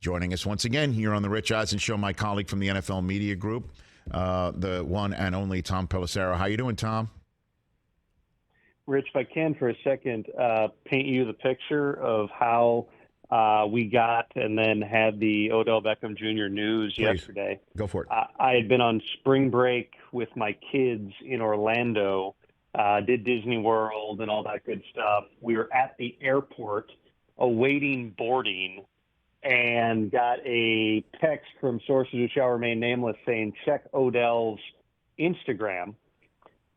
Joining us once again here on the Rich Eisen Show, my colleague from the NFL Media Group, the one and only Tom Pelissero. How you doing, Tom? Rich, if I can for a second, paint you the picture of how we got and then had the Odell Beckham Jr. news yesterday. Go for it. I had been on spring break with my kids in Orlando, did Disney World and all that good stuff. We were at the airport awaiting boarding and got a text from sources who shall remain nameless saying, check Odell's Instagram.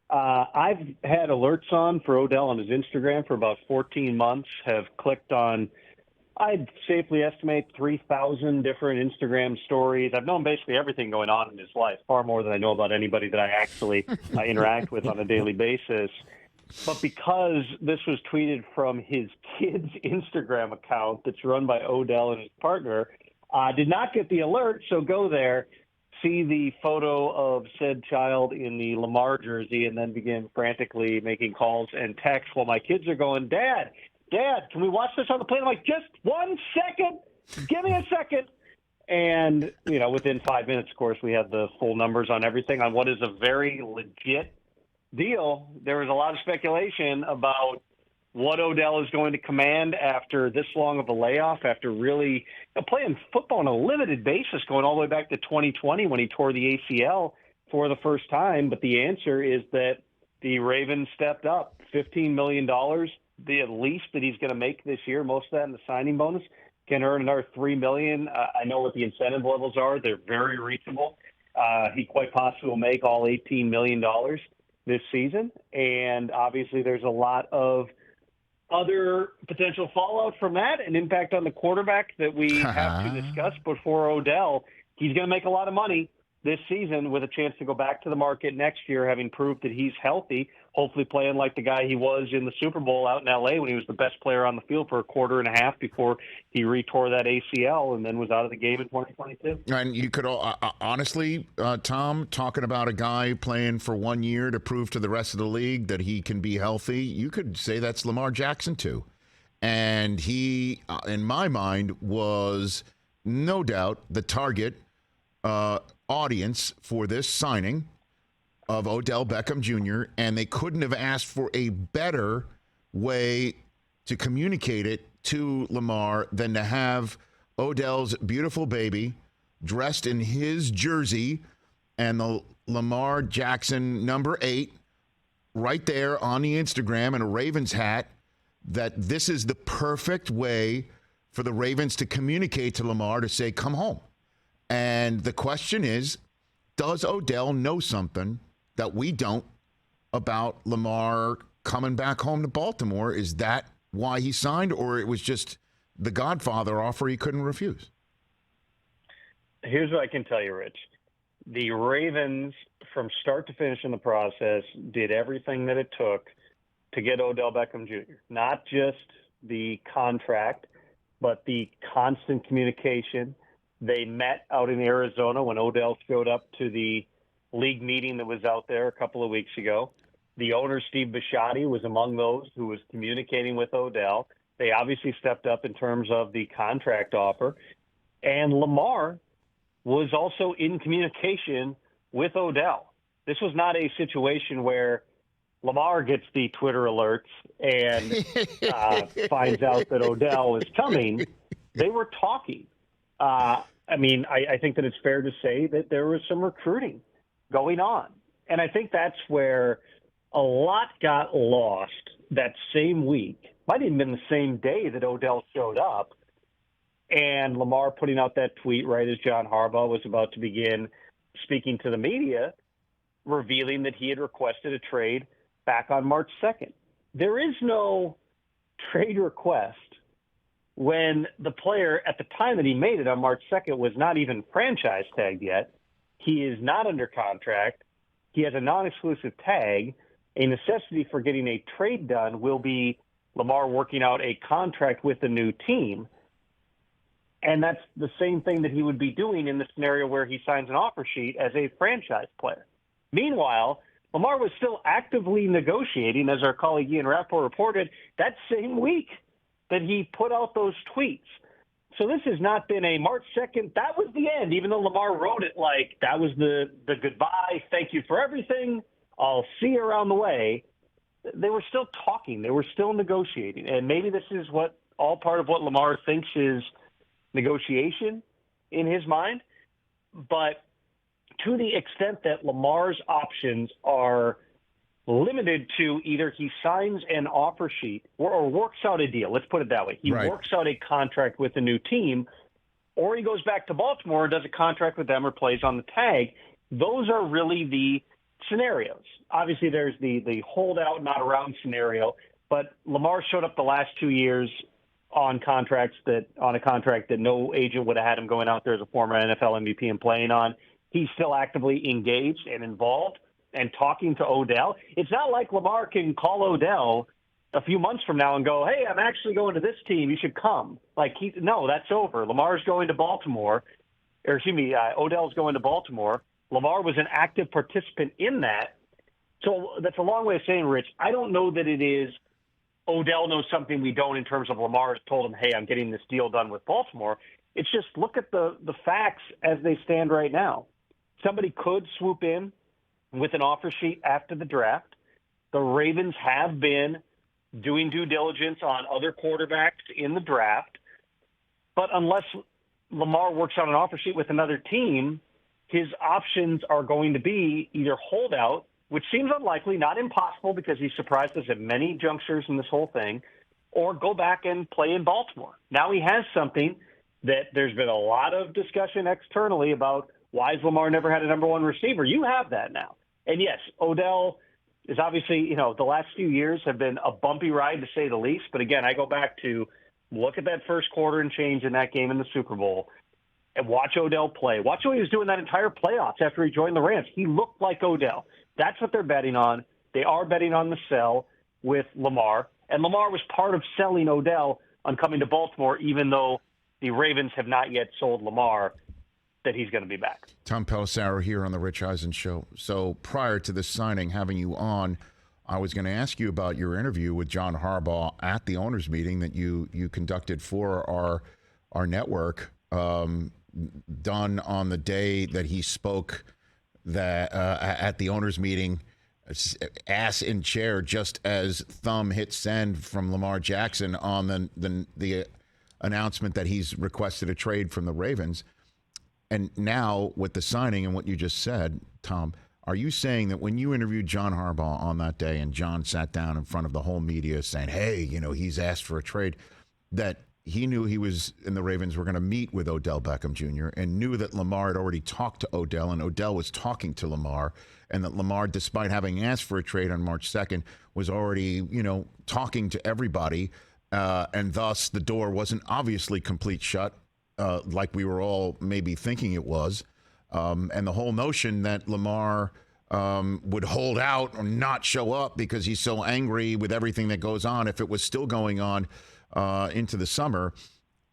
I've had alerts on for Odell on his Instagram for about 14 months, have clicked on, I'd safely estimate 3,000 different Instagram stories. I've known basically everything going on in his life, far more than I know about anybody that I actually interact with on a daily basis. But because this was tweeted from his kid's Instagram account that's run by Odell and his partner, did not get the alert, so go there, see the photo of said child in the Lamar jersey, and then begin frantically making calls and texts while my kids are going, Dad, can we watch this on the plane? I'm like, just 1 second. Give me a second. And, within 5 minutes, of course, we had the full numbers on everything on what is a very legit deal. There was a lot of speculation about what Odell is going to command after this long of a layoff, after really playing football on a limited basis, going all the way back to 2020 when he tore the ACL for the first time. But the answer is that the Ravens stepped up $15 million, the at least that he's going to make this year, most of that in the signing bonus, can earn another $3 million. I know what the incentive levels are. They're very reachable. He quite possibly will make all $18 million this season. And obviously there's a lot of other potential fallout from that and impact on the quarterback that we have to discuss. But for Odell, he's going to make a lot of money this season with a chance to go back to the market next year, having proved that he's healthy, hopefully playing like the guy he was in the Super Bowl out in L.A. when he was the best player on the field for a quarter and a half before he retore that ACL and then was out of the game in 2022. And you could honestly, Tom, talking about a guy playing for 1 year to prove to the rest of the league that he can be healthy, you could say that's Lamar Jackson too. And he, in my mind, was no doubt the target audience for this signing of Odell Beckham Jr., and they couldn't have asked for a better way to communicate it to Lamar than to have Odell's beautiful baby dressed in his jersey and the Lamar Jackson number 8 right there on the Instagram and a Ravens hat, that this is the perfect way for the Ravens to communicate to Lamar to say, come home. And the question is, does Odell know something that we don't about Lamar coming back home to Baltimore? Is that why he signed, or it was just the Godfather offer he couldn't refuse? Here's what I can tell you, Rich. The Ravens, from start to finish in the process, did everything that it took to get Odell Beckham Jr. Not just the contract, but the constant communication. They met out in Arizona when Odell showed up to the league meeting that was out there a couple of weeks ago. The owner, Steve Bisciotti, was among those who was communicating with Odell. They obviously stepped up in terms of the contract offer. And Lamar was also in communication with Odell. This was not a situation where Lamar gets the Twitter alerts and finds out that Odell is coming. They were talking. I think that it's fair to say that there was some recruiting going on. And I think that's where a lot got lost that same week. Might even been the same day that Odell showed up. And Lamar putting out that tweet right as John Harbaugh was about to begin speaking to the media, revealing that he had requested a trade back on March 2nd. There is no trade request when the player, at the time that he made it on March 2nd, was not even franchise tagged yet. He is not under contract. He has a non-exclusive tag. A necessity for getting a trade done will be Lamar working out a contract with a new team. And that's the same thing that he would be doing in the scenario where he signs an offer sheet as a franchise player. Meanwhile, Lamar was still actively negotiating, as our colleague Ian Rappaport reported, that same week that he put out those tweets. So this has not been a March 2nd, that was the end, even though Lamar wrote it like that was the goodbye, thank you for everything, I'll see you around the way. They were still talking. They were still negotiating. And maybe this is all part of what Lamar thinks is negotiation in his mind. But to the extent that Lamar's options are limited to either he signs an offer sheet or works out a deal. Let's put it that way. He works out a contract with a new team, or he goes back to Baltimore and does a contract with them or plays on the tag. Those are really the scenarios. Obviously, there's the holdout, not around scenario, but Lamar showed up the last 2 years on a contract that no agent would have had him going out there as a former NFL MVP and playing on. He's still actively engaged and involved and talking to Odell. It's not like Lamar can call Odell a few months from now and go, hey, I'm actually going to this team. You should come. No, that's over. Lamar's going to Baltimore. Odell's going to Baltimore. Lamar was an active participant in that. So that's a long way of saying, Rich, I don't know that it is Odell knows something we don't in terms of Lamar has told him, hey, I'm getting this deal done with Baltimore. It's just look at the facts as they stand right now. Somebody could swoop in with an offer sheet after the draft. The Ravens have been doing due diligence on other quarterbacks in the draft. But unless Lamar works on an offer sheet with another team, his options are going to be either holdout, which seems unlikely, not impossible because he surprised us at many junctures in this whole thing, or go back and play in Baltimore. Now he has something that there's been a lot of discussion externally about why has Lamar never had a number one receiver. You have that now. And yes, Odell is obviously, the last few years have been a bumpy ride to say the least. But again, I go back to look at that first quarter and change in that game in the Super Bowl and watch Odell play. Watch what he was doing that entire playoffs after he joined the Rams. He looked like Odell. That's what they're betting on. They are betting on the sell with Lamar. And Lamar was part of selling Odell on coming to Baltimore, even though the Ravens have not yet sold Lamar that he's going to be back. Tom Pelissero here on the Rich Eisen Show. So prior to this signing, having you on, I was going to ask you about your interview with John Harbaugh at the owners' meeting that you conducted for our network, done on the day that he spoke at the owners' meeting, ass in chair, just as thumb hit send from Lamar Jackson on the announcement that he's requested a trade from the Ravens. And now with the signing and what you just said, Tom, are you saying that when you interviewed John Harbaugh on that day and John sat down in front of the whole media saying, hey, he's asked for a trade, that he knew he was and the Ravens were going to meet with Odell Beckham Jr. and knew that Lamar had already talked to Odell and Odell was talking to Lamar, and that Lamar, despite having asked for a trade on March 2nd, was already, talking to everybody, and thus the door wasn't obviously complete shut, like we were all maybe thinking it was. And the whole notion that Lamar would hold out or not show up because he's so angry with everything that goes on, if it was still going on into the summer,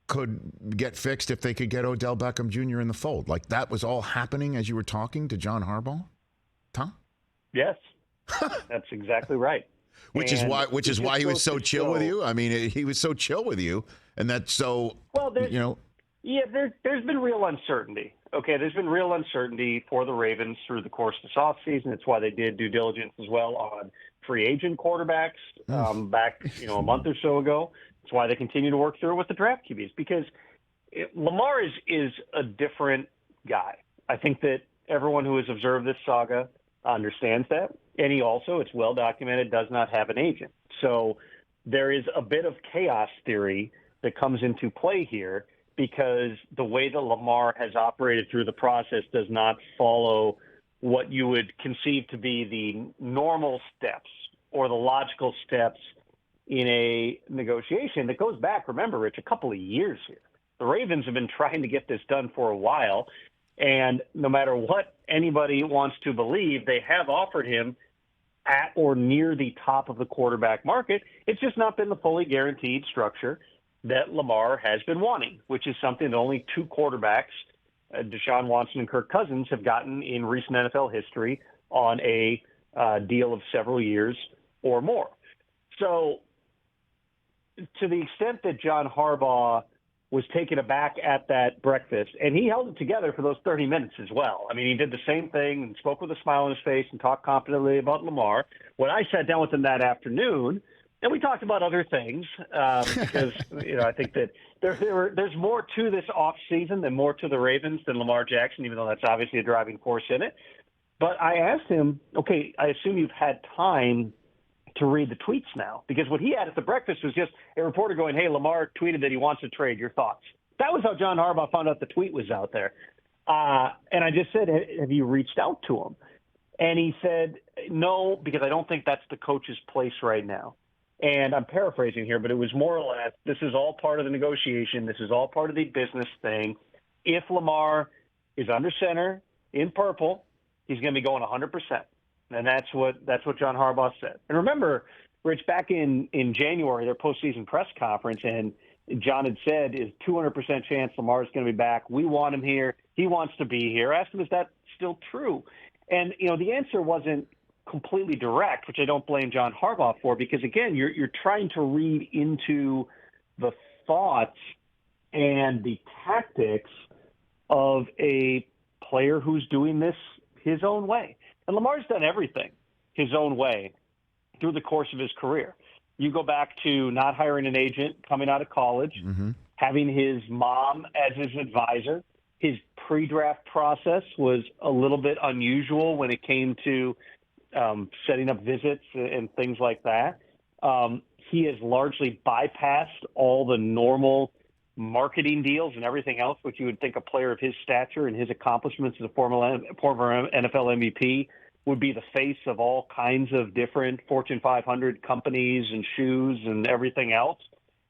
could get fixed if they could get Odell Beckham Jr. in the fold. Like that was all happening as you were talking to John Harbaugh, Tom? Yes, that's exactly right. Which is why he was so chill with you. I mean, he was so chill with you, and that's so. Well, yeah, there's been real uncertainty. Okay, there's been real uncertainty for the Ravens through the course of this offseason. It's why they did due diligence as well on free agent quarterbacks back a month or so ago. It's why they continue to work through it with the draft QBs, because Lamar is a different guy. I think that everyone who has observed this saga understands that. And he also, it's well documented, does not have an agent. So there is a bit of chaos theory that comes into play here, because the way that Lamar has operated through the process does not follow what you would conceive to be the normal steps or the logical steps in a negotiation that goes back, remember, Rich, a couple of years here. The Ravens have been trying to get this done for a while, and no matter what anybody wants to believe, they have offered him at or near the top of the quarterback market. It's just not been the fully guaranteed structure that Lamar has been wanting, which is something that only two quarterbacks, Deshaun Watson and Kirk Cousins, have gotten in recent NFL history on a deal of several years or more. So to the extent that John Harbaugh was taken aback at that breakfast, and he held it together for those 30 minutes as well. I mean, he did the same thing and spoke with a smile on his face and talked confidently about Lamar. When I sat down with him that afternoon, and we talked about other things, because I think that there's more to this offseason than more to the Ravens than Lamar Jackson, even though that's obviously a driving force in it. But I asked him, okay, I assume you've had time to read the tweets now, because what he had at the breakfast was just a reporter going, hey, Lamar tweeted that he wants to trade. Your thoughts? That was how John Harbaugh found out the tweet was out there. And I just said, have you reached out to him? And he said, no, because I don't think that's the coach's place right now. And I'm paraphrasing here, but it was more or less, this is all part of the negotiation. This is all part of the business thing. If Lamar is under center in purple, he's going to be going 100%. And that's what John Harbaugh said. And remember, Rich, back in January, their postseason press conference, and John had said, is 200% chance Lamar's going to be back. We want him here. He wants to be here. I asked him, is that still true? And, the answer wasn't completely direct, which I don't blame John Harbaugh for, because, again, you're trying to read into the thoughts and the tactics of a player who's doing this his own way. And Lamar's done everything his own way through the course of his career. You go back to not hiring an agent coming out of college, having his mom as his advisor. His pre-draft process was a little bit unusual when it came to setting up visits and things like that. He has largely bypassed all the normal marketing deals and everything else, which you would think a player of his stature and his accomplishments as a former NFL MVP would be the face of all kinds of different Fortune 500 companies and shoes and everything else.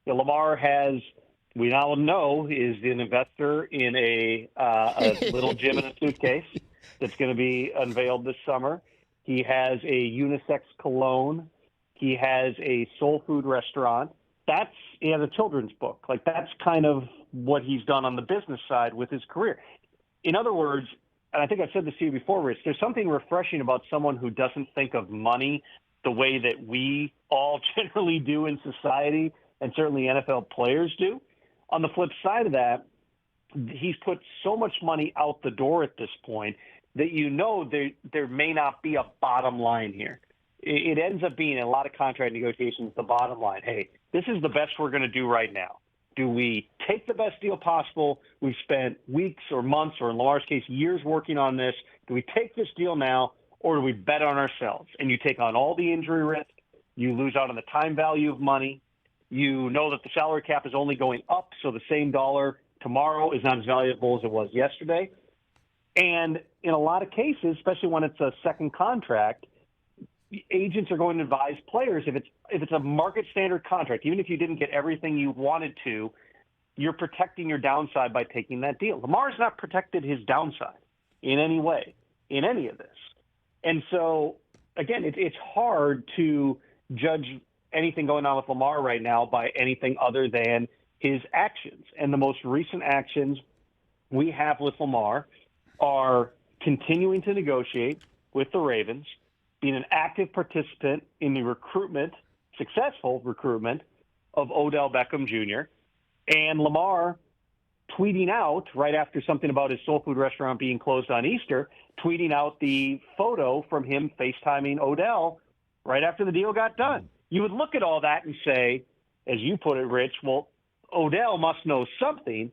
Lamar has, we now know, is an investor in a little gym in a suitcase that's going to be unveiled this summer. He has a unisex cologne. He has a soul food restaurant. He has a children's book. Like, that's kind of what he's done on the business side with his career. In other words, and I think I've said this to you before, Rich, there's something refreshing about someone who doesn't think of money the way that we all generally do in society, and certainly NFL players do. On the flip side of that, he's put so much money out the door at this point that there may not be a bottom line here. It ends up being, in a lot of contract negotiations, the bottom line. Hey, this is the best we're going to do right now. Do we take the best deal possible? We've spent weeks or months, or in Lamar's case, years working on this. Do we take this deal now, or do we bet on ourselves? And you take on all the injury risk. You lose out on the time value of money. You know that the salary cap is only going up, so the same dollar tomorrow is not as valuable as it was yesterday. And in a lot of cases, especially when it's a second contract, agents are going to advise players, if it's a market standard contract, even if you didn't get everything you wanted to, you're protecting your downside by taking that deal. Lamar's not protected his downside in any way in any of this. And so, again, it's hard to judge anything going on with Lamar right now by anything other than his actions. And the most recent actions we have with Lamar are continuing to negotiate with the Ravens, being an active participant in the successful recruitment of Odell Beckham Jr., and Lamar tweeting out right after something about his soul food restaurant being closed on Easter, tweeting out the photo from him FaceTiming Odell right after the deal got done. You would look at all that and say, as you put it, Rich, well, Odell must know something.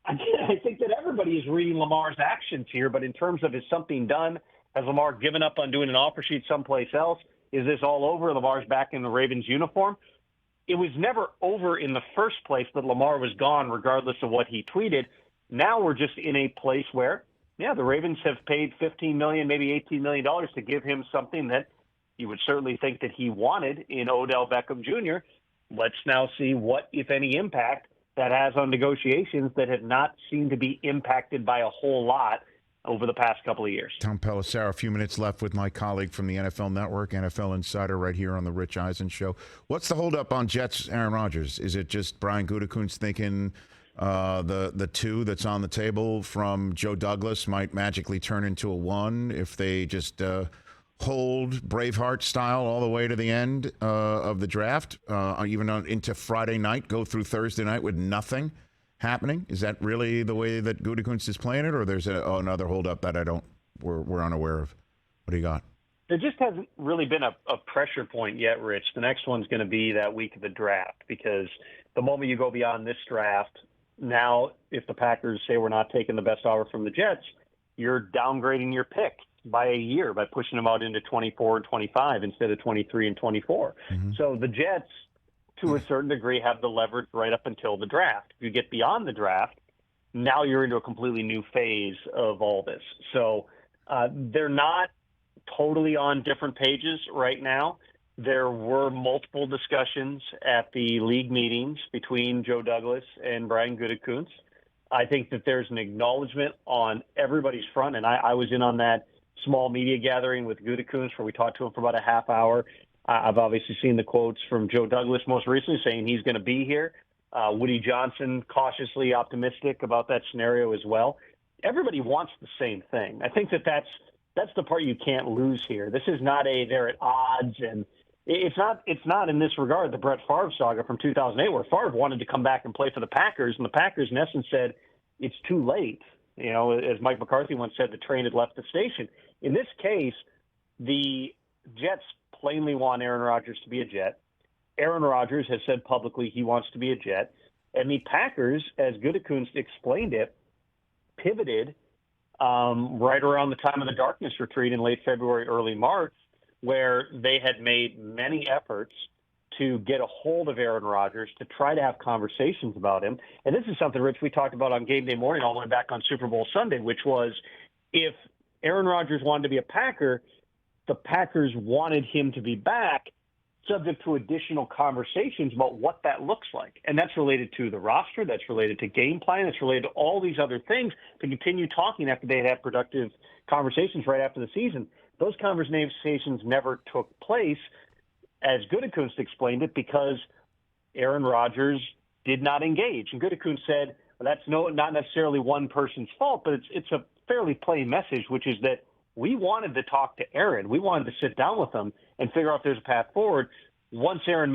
Again, I think that everybody is reading Lamar's actions here, but in terms of is something done, has Lamar given up on doing an offer sheet someplace else? Is this all over? Lamar's back in the Ravens uniform? It was never over in the first place that Lamar was gone, regardless of what he tweeted. Now we're just in a place where, the Ravens have paid $15 million, maybe $18 million to give him something that you would certainly think that he wanted in Odell Beckham Jr. Let's now see what, if any, impact that has on negotiations that have not seemed to be impacted by a whole lot over the past couple of years. Tom Pelissero, a few minutes left with my colleague from the NFL Network, NFL Insider, right here on the Rich Eisen Show. What's the holdup on Jets Aaron Rodgers? Is it just Brian Gutekunst thinking the two that's on the table from Joe Douglas might magically turn into a one if they just hold Braveheart style all the way to the end of the draft, even into Friday night, go through Thursday night with nothing happening? Is that really the way that Gutekunst is playing it, or there's another holdup that we're unaware of? What do you got? There just hasn't really been a pressure point yet, Rich. The next one's going to be that week of the draft, because the moment you go beyond this draft, now if the Packers say we're not taking the best offer from the Jets, you're downgrading your pick by a year by pushing them out into 24 and 25 instead of 23 and 24. Mm-hmm. So the Jets, to a certain degree, have the leverage right up until the draft. If you get beyond the draft, now you're into a completely new phase of all this. So they're not totally on different pages right now. There were multiple discussions at the league meetings between Joe Douglas and Brian Gutekunst. I think that there's an acknowledgement on everybody's front, and I was in on that small media gathering with Gutekunst where we talked to him for about a half hour. I've obviously seen the quotes from Joe Douglas most recently saying he's going to be here. Woody Johnson cautiously optimistic about that scenario as well. Everybody wants the same thing. I think that's the part you can't lose here. This is not they're at odds, and it's not in this regard the Brett Favre saga from 2008 where Favre wanted to come back and play for the Packers, and the Packers in essence said it's too late. You know, as Mike McCarthy once said, the train had left the station. In this case, the Jets plainly want Aaron Rodgers to be a Jet. Aaron Rodgers has said publicly he wants to be a Jet. And the Packers, as Gutekunst explained it, pivoted right around the time of the darkness retreat in late February, early March, where they had made many efforts to get a hold of Aaron Rodgers, to try to have conversations about him. And this is something, Rich, we talked about on game day morning all the way back on Super Bowl Sunday, which was if Aaron Rodgers wanted to be a Packer, the Packers wanted him to be back, subject to additional conversations about what that looks like. And that's related to the roster, that's related to game plan, that's related to all these other things to continue talking after they had had productive conversations right after the season. Those conversations never took place, as Gutekunst explained it, because Aaron Rodgers did not engage. And Gutekunst said, well, that's not necessarily one person's fault, but it's a fairly plain message, which is that we wanted to talk to Aaron. We wanted to sit down with him and figure out if there's a path forward. Once Aaron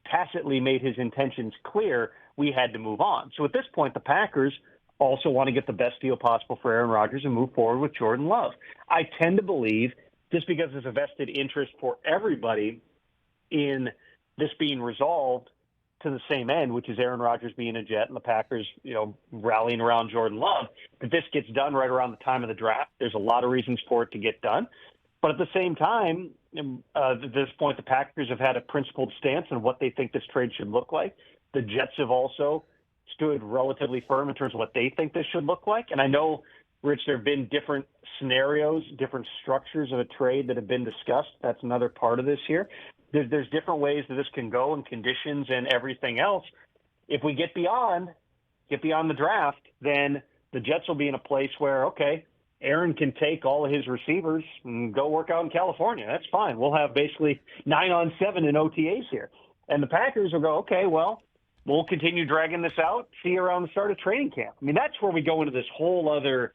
tacitly made his intentions clear, we had to move on. So at this point, the Packers also want to get the best deal possible for Aaron Rodgers and move forward with Jordan Love. I tend to believe, just because there's a vested interest for everybody in this being resolved to the same end, which is Aaron Rodgers being a Jet and the Packers, rallying around Jordan Love, that this gets done right around the time of the draft. There's a lot of reasons for it to get done. But at the same time, at this point, the Packers have had a principled stance on what they think this trade should look like. The Jets have also stood relatively firm in terms of what they think this should look like. And I know, Rich, there have been different scenarios, different structures of a trade that have been discussed. That's another part of this here. There's different ways that this can go and conditions and everything else. If we get beyond the draft, then the Jets will be in a place where, okay, Aaron can take all of his receivers and go work out in California. That's fine. We'll have basically 9-on-7 in OTAs here. And the Packers will go, okay, well, we'll continue dragging this out, see you around the start of training camp. I mean, that's where we go into this whole other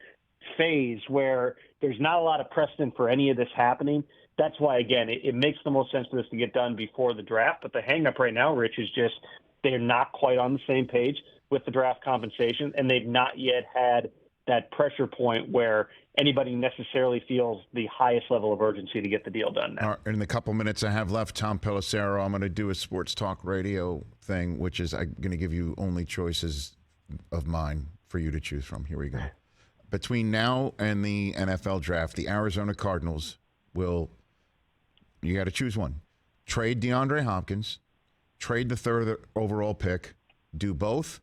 phase where there's not a lot of precedent for any of this happening. That's why, again, it makes the most sense for this to get done before the draft. But the hang-up right now, Rich, is just they're not quite on the same page with the draft compensation, and they've not yet had that pressure point where anybody necessarily feels the highest level of urgency to get the deal done now. In the couple minutes I have left, Tom Pelissero, I'm going to do a sports talk radio thing, which is I'm going to give you only choices of mine for you to choose from. Here we go. Between now and the NFL draft, the Arizona Cardinals will, you got to choose one, trade DeAndre Hopkins, trade the third overall pick, do both,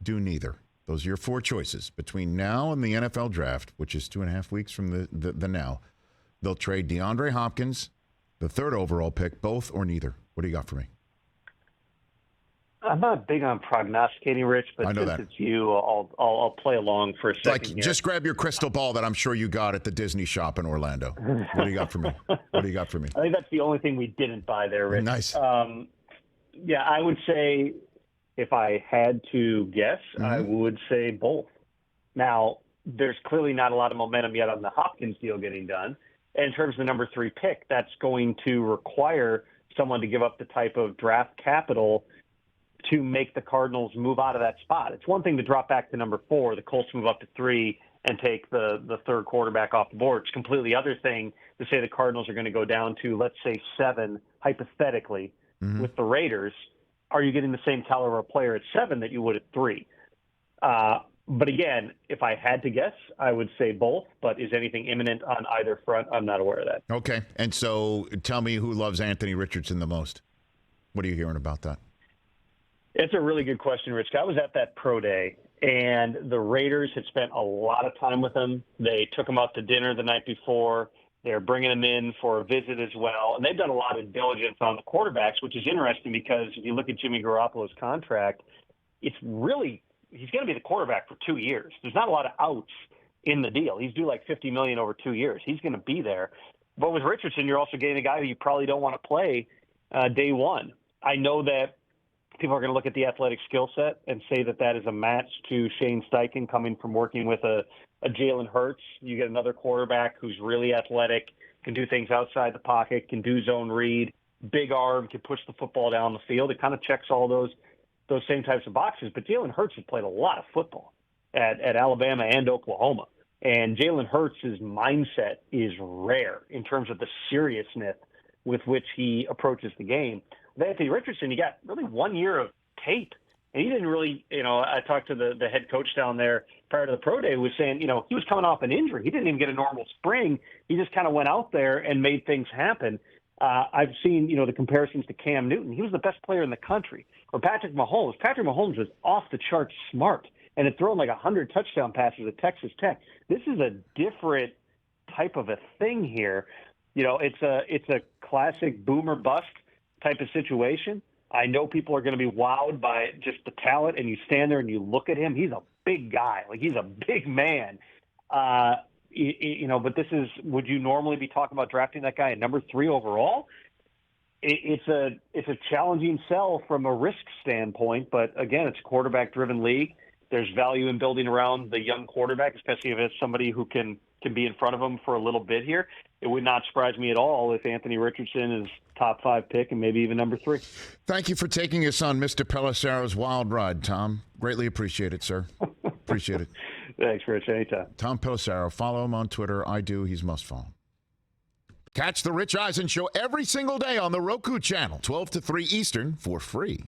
do neither. Those are your four choices. Between now and the NFL draft, which is 2.5 weeks from the now, they'll trade DeAndre Hopkins, the third overall pick, both or neither. What do you got for me? I'm not big on prognosticating, Rich, but since it's you, I'll play along for a second. Just grab your crystal ball that I'm sure you got at the Disney shop in Orlando. What do you got for me? What do you got for me? I think that's the only thing we didn't buy there, Rich. Nice. Yeah, I would say if I had to guess, I would say both. Now, there's clearly not a lot of momentum yet on the Hopkins deal getting done. And in terms of the number 3 pick, that's going to require someone to give up the type of draft capital to make the Cardinals move out of that spot. It's one thing to drop back to number 4, the Colts move up to 3 and take the third quarterback off the board. It's a completely other thing to say the Cardinals are going to go down to, let's say, 7, hypothetically, with the Raiders. Are you getting the same caliber of player at 7 that you would at 3? But again, if I had to guess, I would say both. But is anything imminent on either front? I'm not aware of that. Okay. And so tell me who loves Anthony Richardson the most. What are you hearing about that? It's a really good question, Rich. I was at that pro day, and the Raiders had spent a lot of time with him. They took him out to dinner the night before. They're bringing him in for a visit as well. And they've done a lot of diligence on the quarterbacks, which is interesting because if you look at Jimmy Garoppolo's contract, it's really – he's going to be the quarterback for 2 years. There's not a lot of outs in the deal. He's due like $50 million over 2 years. He's going to be there. But with Richardson, you're also getting a guy who you probably don't want to play day one. I know that people are going to look at the athletic skill set and say that that is a match to Shane Steichen coming from working with a Jalen Hurts. You get another quarterback who's really athletic, can do things outside the pocket, can do zone read, big arm, can push the football down the field. It kind of checks all those same types of boxes. But Jalen Hurts has played a lot of football at Alabama and Oklahoma. And Jalen Hurts' mindset is rare in terms of the seriousness with which he approaches the game. With Anthony Richardson, you got really 1 year of tape. And he didn't really, I talked to the head coach down there prior to the pro day who was saying, he was coming off an injury. He didn't even get a normal spring. He just kind of went out there and made things happen. I've seen, the comparisons to Cam Newton. He was the best player in the country. Or Patrick Mahomes. Patrick Mahomes was off the charts smart and had thrown like 100 touchdown passes at Texas Tech. This is a different type of a thing here. It's a classic boomer bust type of situation. I know people are going to be wowed by just the talent, and you stand there and you look at him. He's a big guy. Like, he's a big man. But this is, would you normally be talking about drafting that guy at number 3 overall? It's a challenging sell from a risk standpoint, but again, it's a quarterback-driven league. There's value in building around the young quarterback, especially if it's somebody who can be in front of him for a little bit here. It would not surprise me at all if Anthony Richardson is top 5 pick and maybe even number 3. Thank you for taking us on Mr. Pelissero's wild ride, Tom. Greatly appreciate it, sir. Appreciate it. Thanks, Rich. Anytime. Tom Pelissero. Follow him on Twitter. I do. He's must follow. Catch the Rich Eisen Show every single day on the Roku channel, 12 to 3 Eastern, for free.